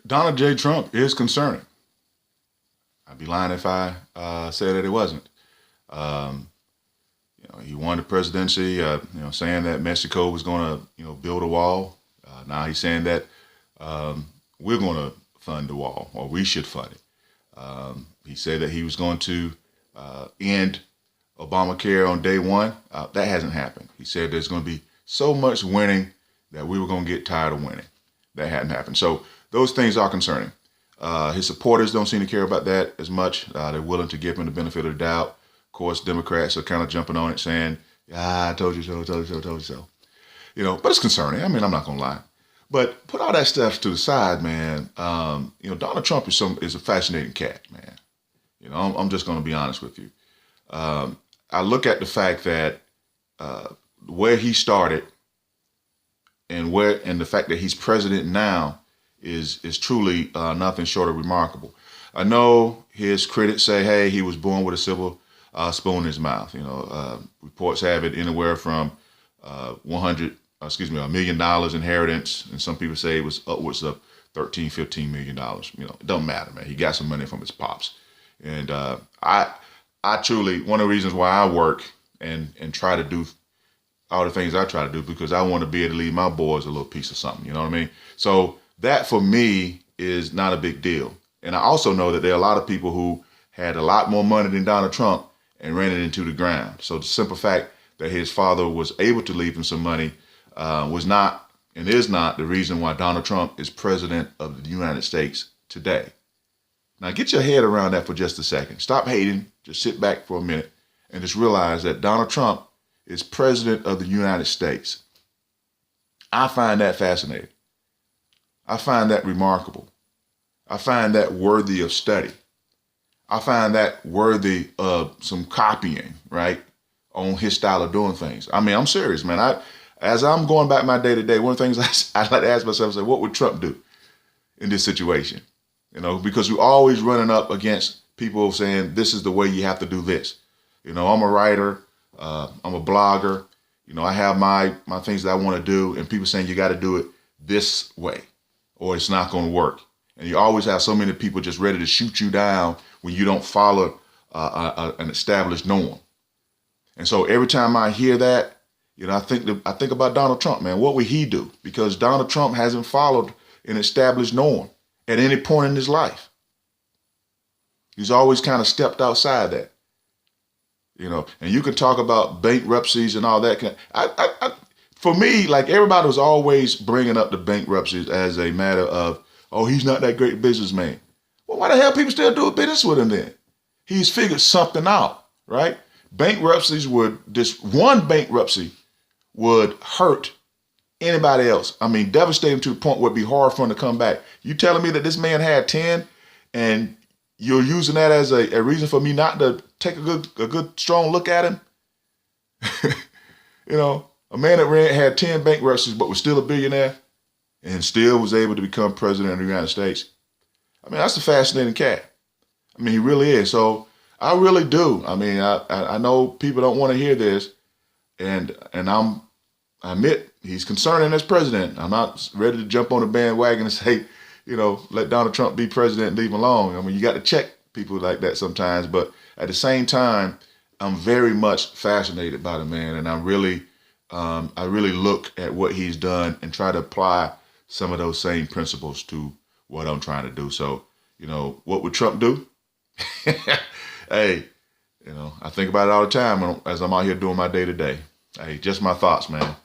Donald J. Trump is concerning. I'd be lying if I said that it wasn't. Um, he won the presidency, saying that Mexico was going to, build a wall. Now he's saying that we're going to fund the wall, or we should fund it. He said that he was going to end Obamacare on day one. That hasn't happened. He said there's going to be so much winning that we were going to get tired of winning. That hadn't happened. So those things are concerning. His supporters don't seem to care about that as much. They're willing to give him the benefit of the doubt. Of course, Democrats are kind of jumping on it, saying, I told you so, told you so, told you so. But it's concerning. I mean, I'm not going to lie. But put all that stuff to the side, man. Donald Trump is a fascinating cat, man. I'm just going to be honest with you. I look at the fact that where he started and the fact that he's president now is truly nothing short of remarkable. I know his critics say, hey, he was born with a silver spoon in his mouth. Reports have it anywhere from $1 million inheritance, and some people say it was upwards of $13-15 million. It don't matter, man. He got some money from his pops, and I truly, one of the reasons why I work and try to do all the things I try to do, because I want to be able to leave my boys a little piece of something. You know what I mean? So that for me is not a big deal. And I also know that there are a lot of people who had a lot more money than Donald Trump and ran it into the ground. So the simple fact that his father was able to leave him some money was not and is not the reason why Donald Trump is president of the United States today. Now get your head around that for just a second. Stop hating. Just sit back for a minute and just realize that Donald Trump is president of the United States. I find that fascinating. I find that remarkable. I find that worthy of study. I find that worthy of some copying, right, on his style of doing things. I mean, I'm serious, man. As I'm going back my day to day, one of the things I like to ask myself is, what would Trump do in this situation? Because we're always running up against people saying, this is the way you have to do this. I'm a writer. I'm a blogger. I have my things that I want to do, and people saying you got to do it this way or it's not going to work. And you always have so many people just ready to shoot you down when you don't follow an established norm. And so every time I hear that, I think about Donald Trump, man. What would he do? Because Donald Trump hasn't followed an established norm at any point in his life. He's always kind of stepped outside that. And you can talk about bankruptcies and all that. For me, like, everybody was always bringing up the bankruptcies as a matter of, oh, he's not that great businessman. Well, why the hell people still do business with him then? He's figured something out, right? This one bankruptcy would hurt anybody else. I mean, devastating to the point where it'd be hard for him to come back. You telling me that this man had 10 and you're using that as a reason for me not to take a good strong look at him? A man that had 10 bankruptcies but was still a billionaire and still was able to become president of the United States. I mean, that's a fascinating cat. I mean, he really is. So I really do. I mean, I know people don't want to hear this, and I admit he's concerning as president. I'm not ready to jump on the bandwagon and say, let Donald Trump be president and leave him alone. I mean, you got to check people like that sometimes. But at the same time, I'm very much fascinated by the man, and I really look at what he's done and try to apply some of those same principles to what I'm trying to do. So, what would Trump do? Hey, I think about it all the time as I'm out here doing my day to day. Hey, just my thoughts, man.